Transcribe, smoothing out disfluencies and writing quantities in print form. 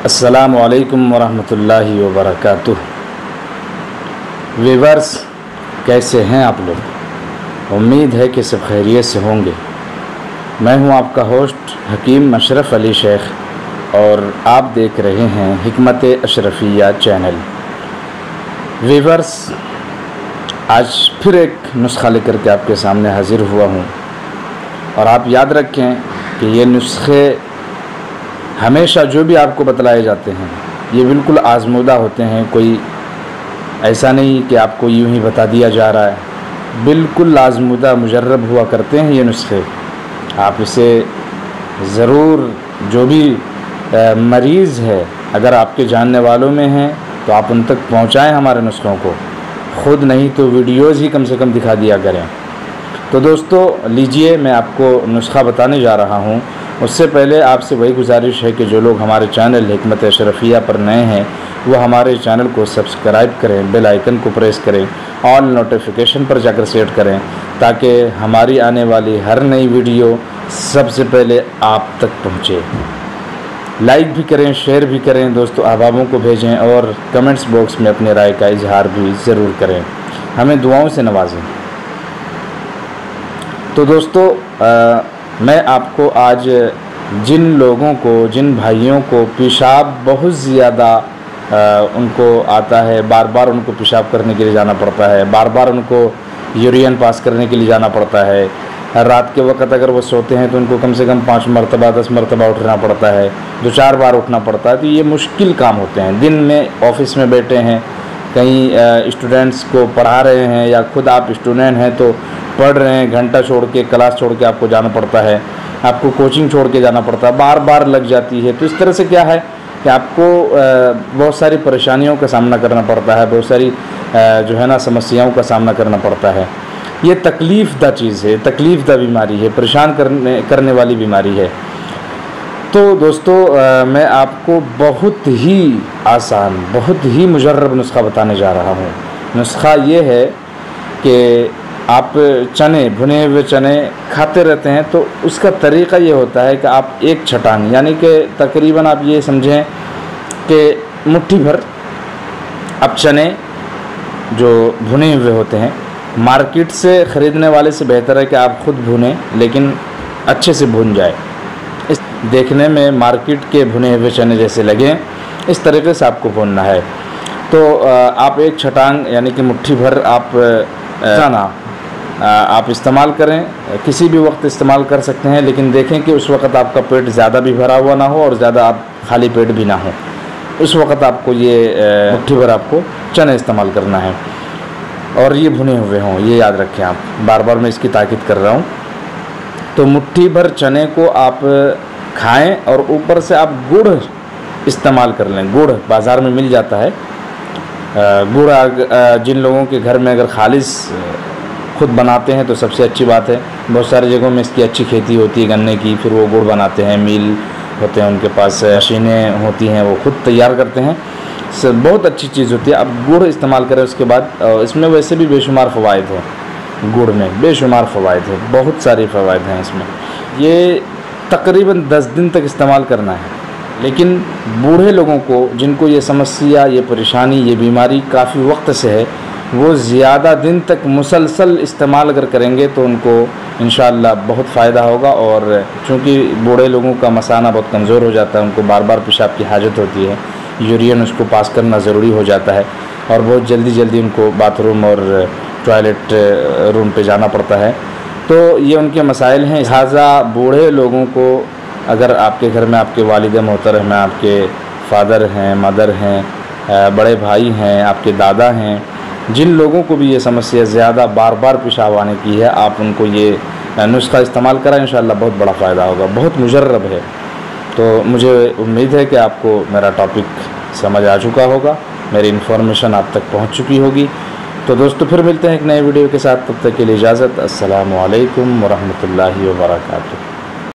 अस्सलामु अलैकुम वरहमतुल्लाहि वबरकातुह। व्यूअर्स, कैसे हैं आप लोग? उम्मीद है कि सब खैरियत से होंगे। मैं हूं आपका होस्ट हकीम अशरफ अली शेख और आप देख रहे हैं हिकमत अशरफिया चैनल। व्यूअर्स, आज फिर एक नुस्खा लेकर के आपके सामने हाज़िर हुआ हूं और आप याद रखें कि ये नुस्खे हमेशा जो भी आपको बतलाए जाते हैं ये बिल्कुल आज़मूदा होते हैं। कोई ऐसा नहीं कि आपको यूं ही बता दिया जा रहा है, बिल्कुल आज़मूदा मुजर्रब हुआ करते हैं ये नुस्खे। आप इसे ज़रूर, जो भी मरीज़ है अगर आपके जानने वालों में हैं तो आप उन तक पहुंचाएं हमारे नुस्खों को, ख़ुद नहीं तो वीडियोज़ ही कम से कम दिखा दिया करें। तो दोस्तों लीजिए, मैं आपको नुस्खा बताने जा रहा हूं। उससे पहले आपसे वही गुजारिश है कि जो लोग हमारे चैनल हिकमत अशरफिया पर नए हैं वो हमारे चैनल को सब्सक्राइब करें, बेल आइकन को प्रेस करें, ऑल नोटिफिकेशन पर जाकर सेट करें ताकि हमारी आने वाली हर नई वीडियो सबसे पहले आप तक पहुँचे। लाइक भी करें, शेयर भी करें, दोस्तों अहबाबों को भेजें और कमेंट्स बॉक्स में अपने राय का इजहार भी ज़रूर करें। हमें दुआओं से नवाजें। तो दोस्तों मैं आपको आज जिन लोगों को, जिन भाइयों को पेशाब बहुत ज़्यादा उनको आता है, बार बार उनको पेशाब करने के लिए जाना पड़ता है, बार बार उनको यूरिन पास करने के लिए जाना पड़ता है, रात के वक्त अगर वो सोते हैं तो उनको कम से कम 5 मरतबा 10 मरतबा उठना पड़ता है, 2-4 बार उठना पड़ता है। तो ये मुश्किल काम होते हैं। दिन में ऑफिस में बैठे हैं, कहीं स्टूडेंट्स को पढ़ा रहे हैं या खुद आप स्टूडेंट हैं तो पढ़ रहे हैं, घंटा छोड़ के, क्लास छोड़ के आपको जाना पड़ता है, आपको कोचिंग छोड़ के जाना पड़ता है, बार बार लग जाती है। तो इस तरह से क्या है कि आपको बहुत सारी परेशानियों का सामना करना पड़ता है, बहुत सारी जो है ना समस्याओं का सामना करना पड़ता है। ये तकलीफ़ दा चीज़ है, तकलीफ़ दा बीमारी है, परेशान करने वाली बीमारी है। तो दोस्तों मैं आपको बहुत ही आसान, बहुत ही मुजर्रब नुस्खा बताने जा रहा हूँ। नुस्खा ये है कि आप चने, भुने हुए चने खाते रहते हैं तो उसका तरीक़ा ये होता है कि आप एक छटांग, यानी कि तकरीबन आप ये समझें कि मुट्ठी भर आप चने जो भुने हुए होते हैं, मार्केट से ख़रीदने वाले से बेहतर है कि आप ख़ुद भुनें, लेकिन अच्छे से भुन जाए। इस देखने में मार्केट के भुने हुए चने जैसे लगें, इस तरीके से आपको भुनना है। तो आप एक छटांग यानी कि मुट्ठी भर आप चना आप इस्तेमाल करें, किसी भी वक्त इस्तेमाल कर सकते हैं, लेकिन देखें कि उस वक्त आपका पेट ज़्यादा भी भरा हुआ ना हो और ज़्यादा आप खाली पेट भी ना हो। उस वक्त आपको ये मुट्ठी भर आपको चने इस्तेमाल करना है और ये भुने हुए हों, ये याद रखें आप। बार बार मैं इसकी ताकीद कर रहा हूँ। तो मुट्ठी भर चने को आप खाएं और ऊपर से आप गुड़ इस्तेमाल कर लें। गुड़ बाज़ार में मिल जाता है। गुड़ जिन लोगों के घर में अगर खालिस खुद बनाते हैं तो सबसे अच्छी बात है। बहुत सारी जगहों में इसकी अच्छी खेती होती है गन्ने की, फिर वो गुड़ बनाते हैं, मिल होते हैं उनके पास, मशीनें होती हैं, वो खुद तैयार करते हैं। बहुत अच्छी चीज़ होती है। अब गुड़ इस्तेमाल करें उसके बाद, इसमें वैसे भी बेशुमार फ़वाइद हैं। गुड़ में बेशुमार फ़वाइद है, बहुत सारी फ़वाइद हैं इसमें। ये तकरीबन 10 दिन तक इस्तेमाल करना है, लेकिन बूढ़े लोगों को जिनको ये समस्या, ये परेशानी, ये बीमारी काफ़ी वक्त से है, वो ज़्यादा दिन तक मुसलसल इस्तेमाल अगर करेंगे तो उनको इंशाअल्लाह बहुत फ़ायदा होगा। और चूँकि बूढ़े लोगों का मसाना बहुत कमज़ोर हो जाता है, उनको बार बार पेशाब की हाजत होती है, यूरिन उसको पास करना ज़रूरी हो जाता है और बहुत जल्दी उनको बाथरूम और टॉयलेट रूम पे जाना पड़ता है। तो ये उनके मसाइल हैं। लिहाजा बूढ़े लोगों को, अगर आपके घर में आपके वालिद मोहतरम हैं, आपके फादर हैं, मदर हैं, बड़े भाई हैं, आपके दादा हैं, जिन लोगों को भी ये समस्या ज़्यादा बार बार पेशाब आने की है, आप उनको ये नुस्खा इस्तेमाल करें, इंशाअल्लाह बहुत बड़ा फ़ायदा होगा। बहुत मुजर्रब है। तो मुझे उम्मीद है कि आपको मेरा टॉपिक समझ आ चुका होगा, मेरी इन्फॉर्मेशन आप तक पहुंच चुकी होगी। तो दोस्तों फिर मिलते हैं एक नए वीडियो के साथ, तब तक के लिए इजाज़त। अस्सलामु अलैकुम वरहमतुल्लाहि वबरकातुहू।